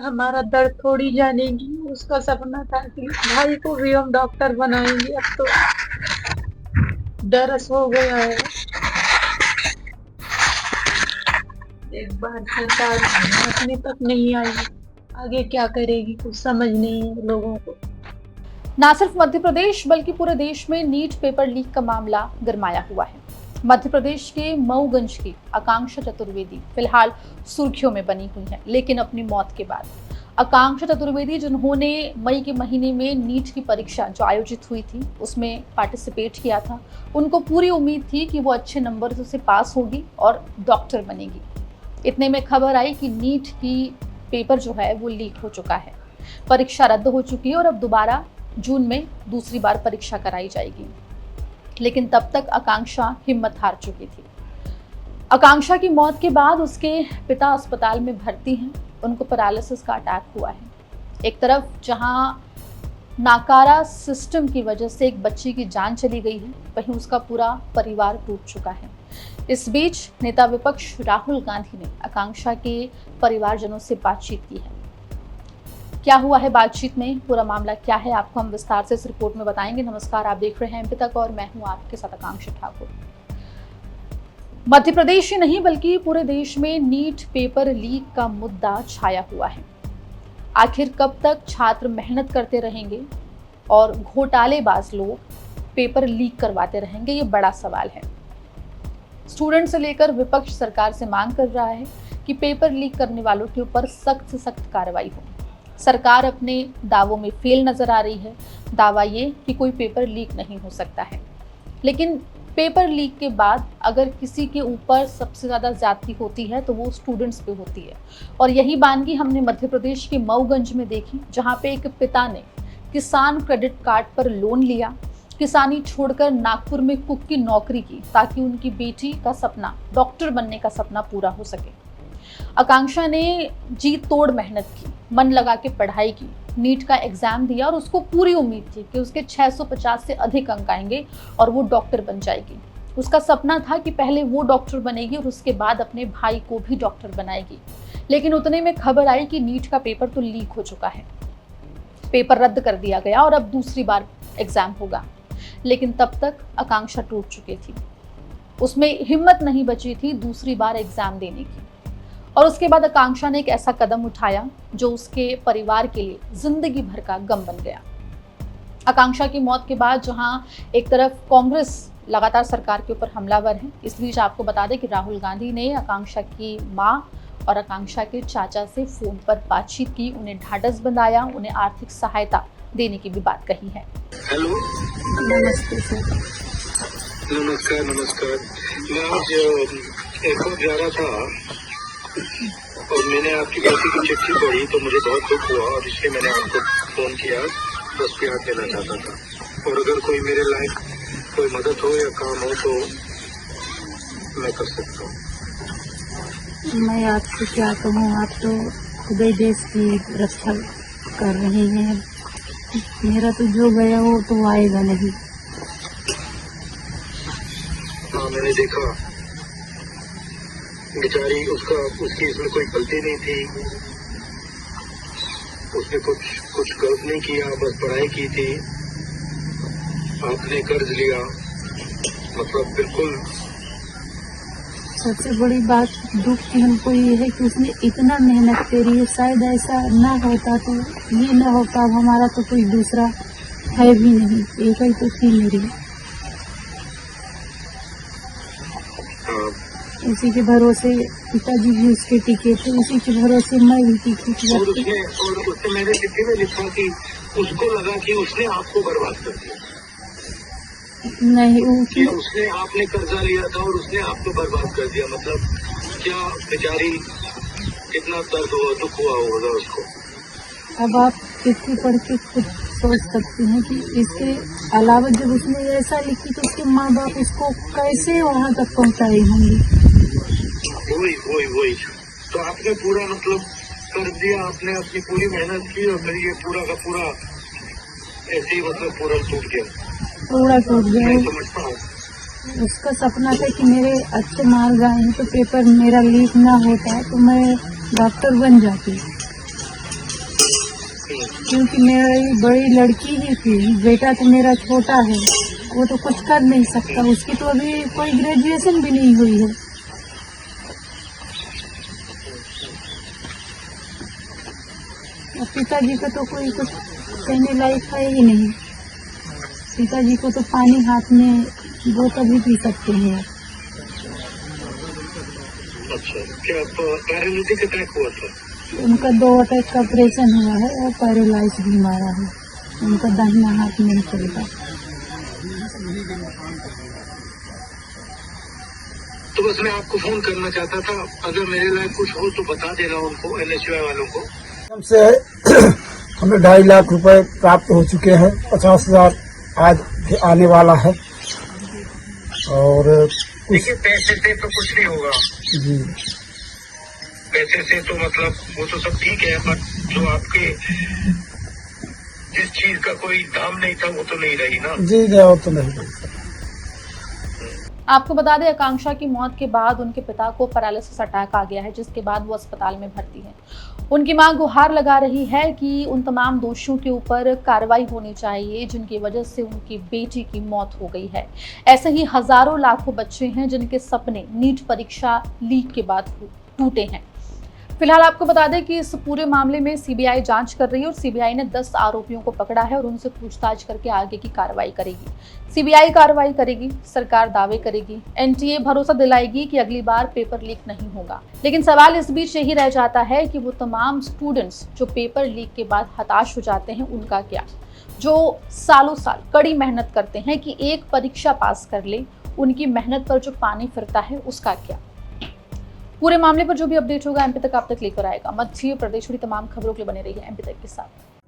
हमारा दर्द थोड़ी जानेगी। उसका सपना था कि भाई को भी हम डॉक्टर बनाएंगे। अब तो दरस हो गया है। एक बार सरकार अपने तक नहीं आई, आगे क्या करेगी कुछ समझ नहीं है लोगों को। न सिर्फ मध्य प्रदेश बल्कि पूरे देश में नीट पेपर लीक का मामला गरमाया हुआ है। मध्य प्रदेश के मऊगंज की आकांक्षा चतुर्वेदी फिलहाल सुर्खियों में बनी हुई है, लेकिन अपनी मौत के बाद आकांक्षा चतुर्वेदी, जिन्होंने मई के महीने में नीट की परीक्षा जो आयोजित हुई थी उसमें पार्टिसिपेट किया था, उनको पूरी उम्मीद थी कि वो अच्छे नंबर से पास होगी और डॉक्टर बनेगी। इतने में खबर आई कि नीट की पेपर जो है वो लीक हो चुका है, परीक्षा रद्द हो चुकी है और अब दोबारा जून में दूसरी बार परीक्षा कराई जाएगी। लेकिन तब तक आकांक्षा हिम्मत हार चुकी थी। आकांक्षा की मौत के बाद उसके पिता अस्पताल में भर्ती हैं। उनको पैरालिसिस का अटैक हुआ है। एक तरफ जहां नाकारा सिस्टम की वजह से एक बच्ची की जान चली गई है, वहीं उसका पूरा परिवार टूट चुका है। इस बीच नेता विपक्ष राहुल गांधी ने आकांक्षा के परिवारजनों से बातचीत की है। क्या हुआ है बातचीत में, पूरा मामला क्या है, आपको हम विस्तार से इस रिपोर्ट में बताएंगे। नमस्कार, आप देख रहे हैं एमपी तक और मैं हूं आपके साथ आकांक्षा ठाकुर। मध्य प्रदेश ही नहीं बल्कि पूरे देश में नीट पेपर लीक का मुद्दा छाया हुआ है। आखिर कब तक छात्र मेहनत करते रहेंगे और घोटालेबाज लोग पेपर लीक करवाते रहेंगे, ये बड़ा सवाल है। स्टूडेंट से लेकर विपक्ष सरकार से मांग कर रहा है कि पेपर लीक करने वालों के ऊपर सख्त से सख्त कार्रवाई हो। सरकार अपने दावों में फेल नजर आ रही है। दावा ये कि कोई पेपर लीक नहीं हो सकता है, लेकिन पेपर लीक के बाद अगर किसी के ऊपर सबसे ज़्यादा ज्यादती होती है तो वो स्टूडेंट्स पे होती है। और यही बानगी हमने मध्य प्रदेश के मऊगंज में देखी, जहाँ पे एक पिता ने किसान क्रेडिट कार्ड पर लोन लिया, किसानी छोड़कर नागपुर में कुक की नौकरी की ताकि उनकी बेटी का सपना, डॉक्टर बनने का सपना पूरा हो सके। आकांक्षा ने जी तोड़ मेहनत की, मन लगा के पढ़ाई की, नीट का एग्जाम दिया और उसको पूरी उम्मीद थी कि उसके 650 से अधिक अंक आएंगे और वो डॉक्टर बन जाएगी। उसका सपना था कि पहले वो डॉक्टर बनेगी और उसके बाद अपने भाई को भी डॉक्टर बनाएगी। लेकिन उतने में खबर आई कि नीट का पेपर तो लीक हो चुका है, पेपर रद्द कर दिया गया और अब दूसरी बार एग्जाम होगा। लेकिन तब तक आकांक्षा टूट चुकी थी, उसमें हिम्मत नहीं बची थी दूसरी बार एग्जाम देने की। और उसके बाद आकांक्षा ने एक ऐसा कदम उठाया जो उसके परिवार के लिए जिंदगी भर का गम बन गया। आकांक्षा की मौत के बाद जहां एक तरफ कांग्रेस लगातार सरकार के ऊपर हमलावर है, इस बीच आपको बता दें कि राहुल गांधी ने आकांक्षा की मां और आकांक्षा के चाचा से फोन पर बातचीत की, उन्हें ढाढ़स बंधाया, उन्हें आर्थिक सहायता देने की भी बात कही है। हेलो, नमस्ते सर। नमस्कार। मैं आज एयरपोर्ट जा रहा था और मैंने आपकी बेटी की चिट्ठी पढ़ी तो मुझे बहुत दुख हुआ और इसलिए मैंने आपको फोन किया, बस प्यार देना चाहता था। और अगर कोई मेरे लायक कोई मदद हो या काम हो तो मैं कर सकता हूँ। मैं आपसे क्या कहूँ, आप तो खुद देश की रक्षा कर रहे हैं। मेरा तो जो गया वो तो आएगा नहीं। हाँ, मैंने देखा बेचारी, उसकी इसमें कोई गलती नहीं थी। उसने कुछ गलत नहीं किया, बस पढ़ाई की थी। आपने कर्ज लिया, मतलब बिल्कुल। सबसे बड़ी बात दुख की हमको ये है कि उसने इतना मेहनत करी है। शायद ऐसा ना होता तो ये ना होता। हमारा तो कोई दूसरा है भी नहीं, एक ही तो थी मेरी। उसी के भरोसे पिताजी भी उसके टिके थे, उसी के भरोसे मैं भी टिकी थी। और उसने मेरे चिट्ठी में लिखा कि उसको लगा कि उसने आपको बर्बाद कर दिया। नहीं, उसने आपने कर्जा लिया था और उसने आपको बर्बाद कर दिया। मतलब क्या बेचारी, कितना दर्द हुआ, दुख हुआ होगा उसको। अब आप चिट्ठी पढ़ के खुद सोच सकते हैं कि इसके अलावा जब उसने ऐसा लिखी तो उसके माँ बाप उसको कैसे वहाँ तक पहुँचाए होंगे। वही तो आपने पूरा मतलब कर दिया, आपने अपनी पूरी मेहनत की और फिर ये पूरा का पूरा ऐसे ही मतलब पूरा टूट गया। मैं समझता हूँ। उसका सपना था कि मेरे अच्छे मार्क्स आए तो पेपर मेरा लीक ना होता तो मैं डॉक्टर बन जाती। क्योंकि मेरी बड़ी लड़की ही थी, बेटा तो मेरा छोटा है, वो तो कुछ कर नहीं सकता, उसकी तो अभी कोई ग्रेजुएशन भी नहीं हुई है। और पिताजी का तो कोई कुछ कहने लायक है ही नहीं। पिताजी को तो पानी हाथ में बोतल भी पी सकते हैं। अच्छा, क्या पैरालिटिक अटैक हुआ था? उनका 2 अटैक का ऑपरेशन हुआ है और पैरालाइज भी मारा है, उनका दाहिना हाथ नहीं चलता। तो बस मैं आपको फोन करना चाहता था, अगर मेरे लायक कुछ हो तो बता देना उनको, NHY वालों को। हमसे हमें 2.5 लाख रुपए प्राप्त हो चुके हैं, 50,000 आज आने वाला है। और देखिए, पैसे से तो कुछ नहीं होगा जी, पैसे से तो मतलब वो तो सब ठीक है, पर जो आपके जिस चीज का कोई दाम नहीं था वो तो नहीं रही ना। जी नहीं, और तो नहीं। आपको बता दें, आकांक्षा की मौत के बाद उनके पिता को पैरालिसिस अटैक आ गया है, जिसके बाद वो अस्पताल में भर्ती है। उनकी मां गुहार लगा रही है कि उन तमाम दोषियों के ऊपर कार्रवाई होनी चाहिए जिनकी वजह से उनकी बेटी की मौत हो गई है। ऐसे ही हजारों लाखों बच्चे हैं जिनके सपने नीट परीक्षा लीक के बाद टूटे हैं। फिलहाल आपको बता दें कि इस पूरे मामले में सीबीआई जांच कर रही है और सीबीआई ने 10 आरोपियों को पकड़ा है और उनसे पूछताछ करके आगे की कार्रवाई करेगी। सीबीआई कार्रवाई करेगी, सरकार दावे करेगी, एनटीए भरोसा दिलाएगी कि अगली बार पेपर लीक नहीं होगा। लेकिन सवाल इस बीच यही रह जाता है कि वो तमाम स्टूडेंट्स जो पेपर लीक के बाद हताश हो जाते हैं, उनका क्या? जो सालों साल कड़ी मेहनत करते हैं कि एक परीक्षा पास कर ले, उनकी मेहनत पर जो पानी फिरता है, उसका क्या? पूरे मामले पर जो भी अपडेट होगा एमपी तक आप तक लेकर आएगा। मध्य प्रदेश की तमाम खबरों के लिए बने रहिए एमपी तक के साथ।